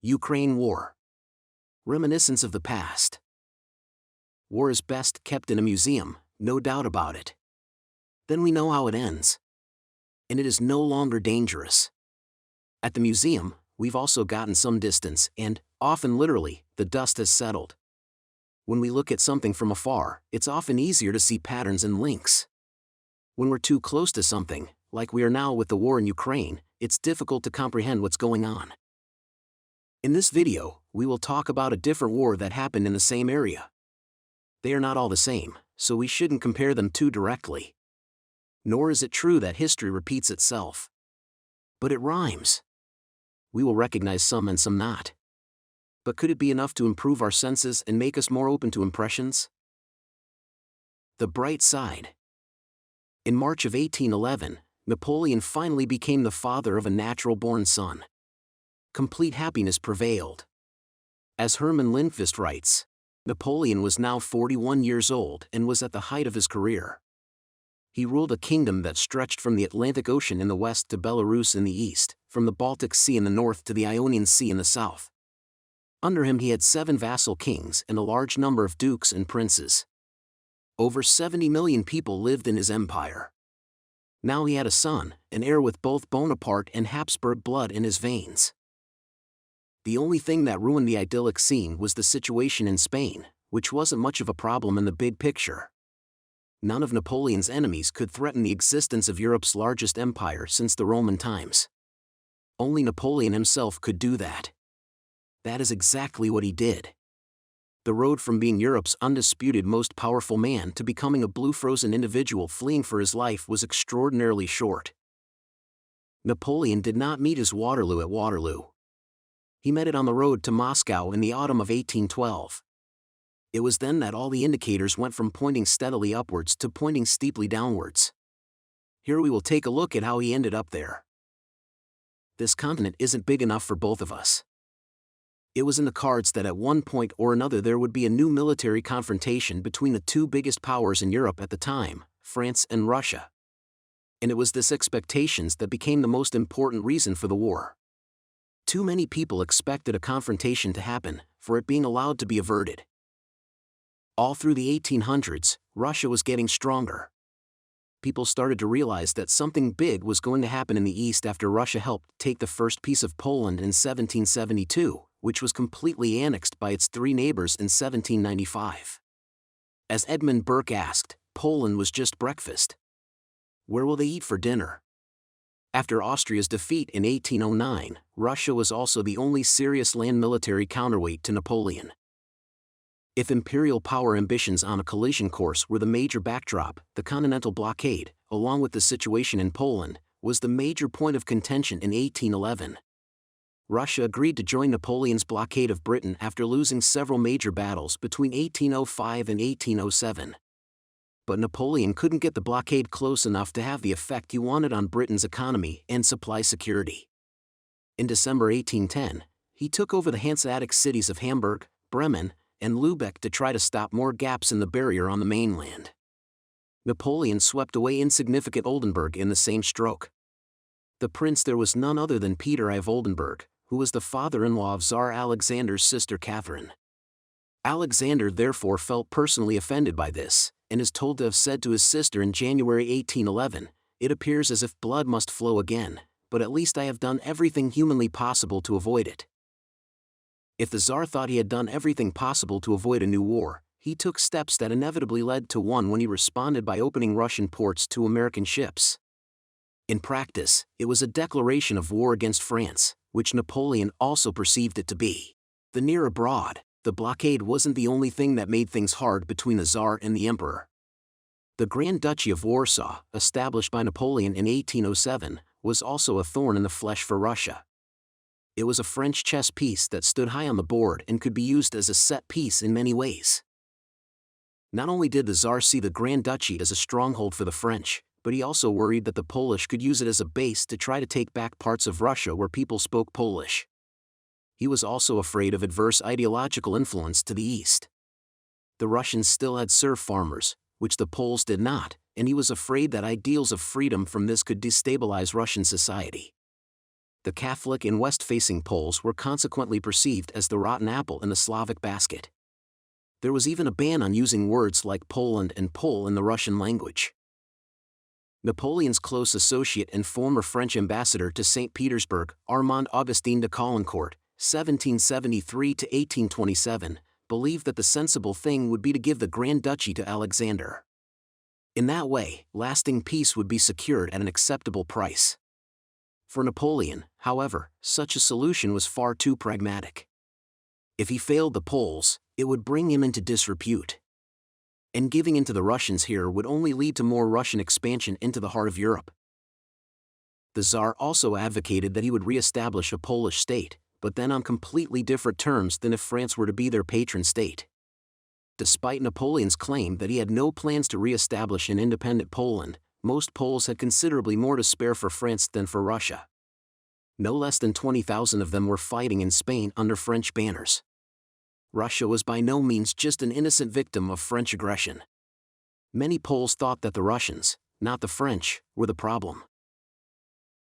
Ukraine War. Reminiscence of the past. War is best kept in a museum, no doubt about it. Then we know how it ends. And it is no longer dangerous. At the museum, we've also gotten some distance and, often literally, the dust has settled. When we look at something from afar, it's often easier to see patterns and links. When we're too close to something, like we are now with the war in Ukraine, it's difficult to comprehend what's going on. In this video, we will talk about a different war that happened in the same area. They are not all the same, so we shouldn't compare them too directly. Nor is it true that history repeats itself. But it rhymes. We will recognize some and some not. But could it be enough to improve our senses and make us more open to impressions? The bright side. In March of 1811, Napoleon finally became the father of a natural-born son. Complete happiness prevailed. As Herman Lindqvist writes, Napoleon was now 41 years old and was at the height of his career. He ruled a kingdom that stretched from the Atlantic Ocean in the west to Belarus in the east, from the Baltic Sea in the north to the Ionian Sea in the south. Under him he had 7 vassal kings and a large number of dukes and princes. Over 70 million people lived in his empire. Now he had a son, an heir with both Bonaparte and Habsburg blood in his veins. The only thing that ruined the idyllic scene was the situation in Spain, which wasn't much of a problem in the big picture. None of Napoleon's enemies could threaten the existence of Europe's largest empire since the Roman times. Only Napoleon himself could do that. That is exactly what he did. The road from being Europe's undisputed most powerful man to becoming a blue-frozen individual fleeing for his life was extraordinarily short. Napoleon did not meet his Waterloo at Waterloo. He met it on the road to Moscow in the autumn of 1812. It was then that all the indicators went from pointing steadily upwards to pointing steeply downwards. Here we will take a look at how he ended up there. This continent isn't big enough for both of us. It was in the cards that at one point or another there would be a new military confrontation between the two biggest powers in Europe at the time, France and Russia. And it was this expectations that became the most important reason for the war. Too many people expected a confrontation to happen, for it being allowed to be averted. All through the 1800s, Russia was getting stronger. People started to realize that something big was going to happen in the East after Russia helped take the first piece of Poland in 1772, which was completely annexed by its 3 neighbors in 1795. As Edmund Burke asked, Poland was just breakfast. Where will they eat for dinner? After Austria's defeat in 1809, Russia was also the only serious land military counterweight to Napoleon. If imperial power ambitions on a collision course were the major backdrop, the continental blockade, along with the situation in Poland, was the major point of contention in 1811. Russia agreed to join Napoleon's blockade of Britain after losing several major battles between 1805 and 1807. But Napoleon couldn't get the blockade close enough to have the effect he wanted on Britain's economy and supply security. In December 1810, he took over the Hanseatic cities of Hamburg, Bremen, and Lübeck to try to stop more gaps in the barrier on the mainland. Napoleon swept away insignificant Oldenburg in the same stroke. The prince there was none other than Peter I of Oldenburg, who was the father-in-law of Tsar Alexander's sister Catherine. Alexander therefore felt personally offended by this, and is told to have said to his sister in January 1811, "It appears as if blood must flow again, but at least I have done everything humanly possible to avoid it." If the Tsar thought he had done everything possible to avoid a new war, he took steps that inevitably led to one when he responded by opening Russian ports to American ships. In practice, it was a declaration of war against France, which Napoleon also perceived it to be. The near abroad, the blockade wasn't the only thing that made things hard between the Tsar and the Emperor. The Grand Duchy of Warsaw, established by Napoleon in 1807, was also a thorn in the flesh for Russia. It was a French chess piece that stood high on the board and could be used as a set piece in many ways. Not only did the Tsar see the Grand Duchy as a stronghold for the French, but he also worried that the Polish could use it as a base to try to take back parts of Russia where people spoke Polish. He was also afraid of adverse ideological influence to the east. The Russians still had serf farmers, which the Poles did not, and he was afraid that ideals of freedom from this could destabilize Russian society. The Catholic and West-facing Poles were consequently perceived as the rotten apple in the Slavic basket. There was even a ban on using words like Poland and Pole in the Russian language. Napoleon's close associate and former French ambassador to St. Petersburg, Armand Augustin de Caulaincourt, 1773 to 1827, believed that the sensible thing would be to give the Grand Duchy to Alexander. In that way, lasting peace would be secured at an acceptable price. For Napoleon, however, such a solution was far too pragmatic. If he failed the Poles, it would bring him into disrepute. And giving in to the Russians here would only lead to more Russian expansion into the heart of Europe. The Tsar also advocated that he would re-establish a Polish state, but then on completely different terms than if France were to be their patron state. Despite Napoleon's claim that he had no plans to re-establish an independent Poland, most Poles had considerably more to spare for France than for Russia. No less than 20,000 of them were fighting in Spain under French banners. Russia was by no means just an innocent victim of French aggression. Many Poles thought that the Russians, not the French, were the problem.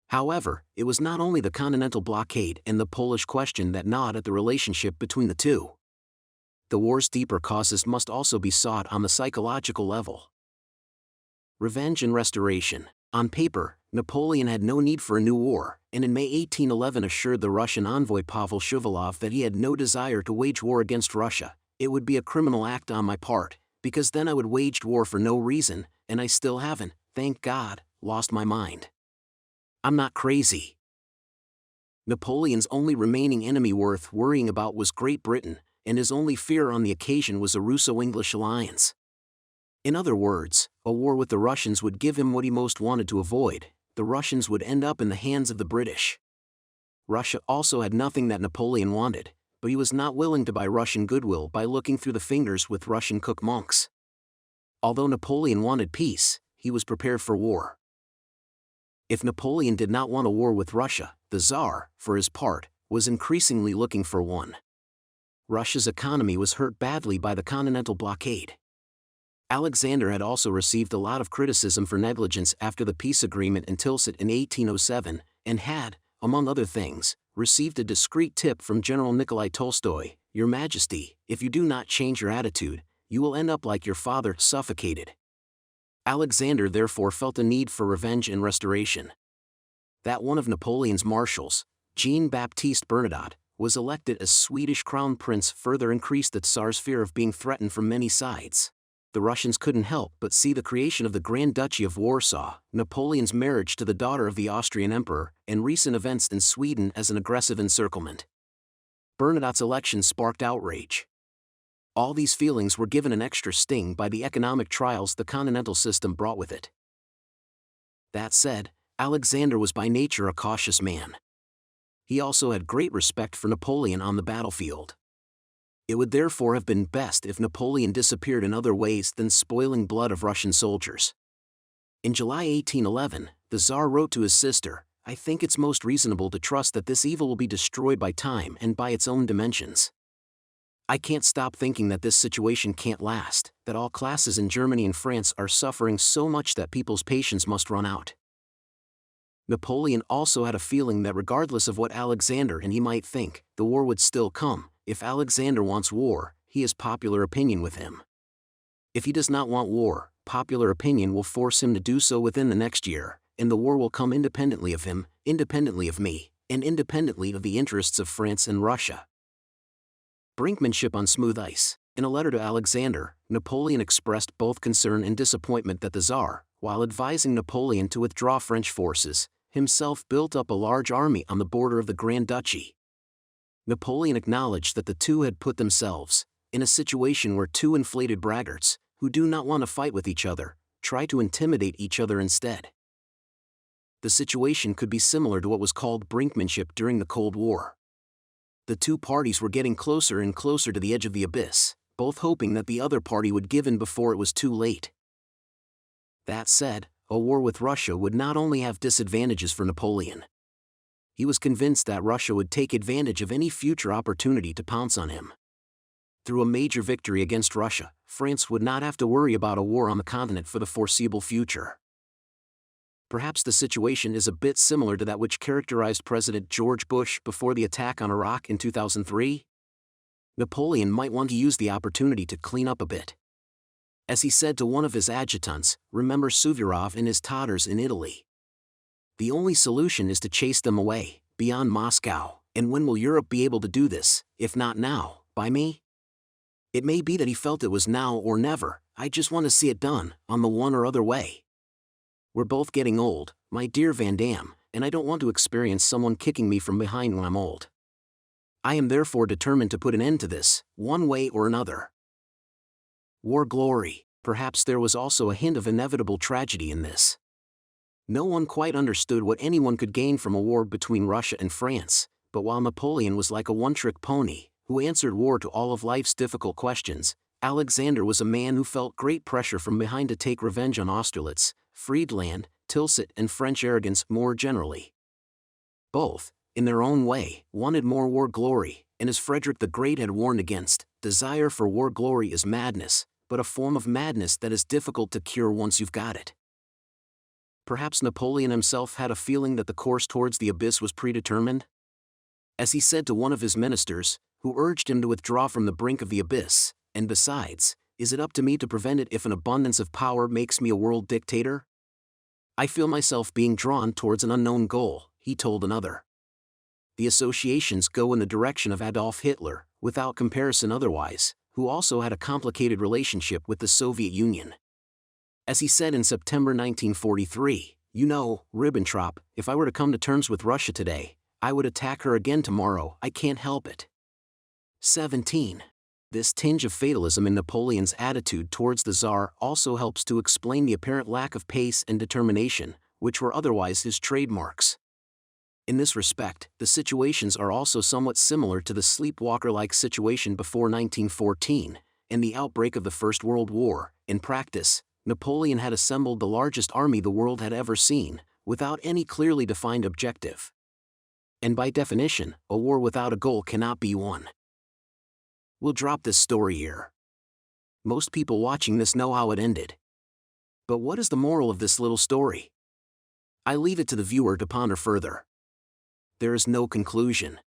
However, it was not only the continental blockade and the Polish question that gnawed at the relationship between the two. The war's deeper causes must also be sought on the psychological level. Revenge and restoration. On paper, Napoleon had no need for a new war, and in May 1811 assured the Russian envoy Pavel Shuvalov that he had no desire to wage war against Russia. It would be a criminal act on my part, because then I would wage war for no reason, and I still haven't, thank God, lost my mind. I'm not crazy. Napoleon's only remaining enemy worth worrying about was Great Britain, and his only fear on the occasion was a Russo-English alliance. In other words, a war with the Russians would give him what he most wanted to avoid. The Russians would end up in the hands of the British. Russia also had nothing that Napoleon wanted, but he was not willing to buy Russian goodwill by looking through the fingers with Russian cook monks. Although Napoleon wanted peace, he was prepared for war. If Napoleon did not want a war with Russia, the Tsar, for his part, was increasingly looking for one. Russia's economy was hurt badly by the continental blockade. Alexander had also received a lot of criticism for negligence after the peace agreement in Tilsit in 1807, and had, among other things, received a discreet tip from General Nikolai Tolstoy: "Your Majesty, if you do not change your attitude, you will end up like your father, suffocated." Alexander therefore felt a need for revenge and restoration. That one of Napoleon's marshals, Jean-Baptiste Bernadotte, was elected as Swedish crown prince further increased the Tsar's fear of being threatened from many sides. The Russians couldn't help but see the creation of the Grand Duchy of Warsaw, Napoleon's marriage to the daughter of the Austrian emperor, and recent events in Sweden as an aggressive encirclement. Bernadotte's election sparked outrage. All these feelings were given an extra sting by the economic trials the continental system brought with it. That said, Alexander was by nature a cautious man. He also had great respect for Napoleon on the battlefield. It would therefore have been best if Napoleon disappeared in other ways than spoiling blood of Russian soldiers. In July 1811, the Tsar wrote to his sister, "I think it's most reasonable to trust that this evil will be destroyed by time and by its own dimensions. I can't stop thinking that this situation can't last, that all classes in Germany and France are suffering so much that people's patience must run out." Napoleon also had a feeling that regardless of what Alexander and he might think, the war would still come. If Alexander wants war, he has popular opinion with him. If he does not want war, popular opinion will force him to do so within the next year, and the war will come independently of him, independently of me, and independently of the interests of France and Russia. Brinkmanship on smooth ice. In a letter to Alexander, Napoleon expressed both concern and disappointment that the Tsar, while advising Napoleon to withdraw French forces, himself built up a large army on the border of the Grand Duchy. Napoleon acknowledged that the two had put themselves in a situation where two inflated braggarts, who do not want to fight with each other, try to intimidate each other instead. The situation could be similar to what was called brinkmanship during the Cold War. The two parties were getting closer and closer to the edge of the abyss, both hoping that the other party would give in before it was too late. That said, a war with Russia would not only have disadvantages for Napoleon. He was convinced that Russia would take advantage of any future opportunity to pounce on him. Through a major victory against Russia, France would not have to worry about a war on the continent for the foreseeable future. Perhaps the situation is a bit similar to that which characterized President George Bush before the attack on Iraq in 2003? Napoleon might want to use the opportunity to clean up a bit. As he said to one of his adjutants, remember Suvorov and his Tatars in Italy. The only solution is to chase them away, beyond Moscow, and when will Europe be able to do this, if not now, by me? It may be that he felt it was now or never. I just want to see it done, on the one or other way. We're both getting old, my dear Van Damme, and I don't want to experience someone kicking me from behind when I'm old. I am therefore determined to put an end to this, one way or another. War glory. Perhaps there was also a hint of inevitable tragedy in this. No one quite understood what anyone could gain from a war between Russia and France, but while Napoleon was like a one-trick pony, who answered war to all of life's difficult questions, Alexander was a man who felt great pressure from behind to take revenge on Austerlitz, Friedland, Tilsit and French arrogance more generally. Both, in their own way, wanted more war glory, and as Frederick the Great had warned against, desire for war glory is madness, but a form of madness that is difficult to cure once you've got it. Perhaps Napoleon himself had a feeling that the course towards the abyss was predetermined? As he said to one of his ministers, who urged him to withdraw from the brink of the abyss, and besides, is it up to me to prevent it if an abundance of power makes me a world dictator? I feel myself being drawn towards an unknown goal, he told another. The associations go in the direction of Adolf Hitler, without comparison otherwise, who also had a complicated relationship with the Soviet Union. As he said in September 1943, you know, Ribbentrop, if I were to come to terms with Russia today, I would attack her again tomorrow, I can't help it. 17. This tinge of fatalism in Napoleon's attitude towards the Tsar also helps to explain the apparent lack of pace and determination, which were otherwise his trademarks. In this respect, the situations are also somewhat similar to the sleepwalker-like situation before 1914, and the outbreak of the First World War. In practice, Napoleon had assembled the largest army the world had ever seen, without any clearly defined objective. And by definition, a war without a goal cannot be won. We'll drop this story here. Most people watching this know how it ended. But what is the moral of this little story? I leave it to the viewer to ponder further. There is no conclusion.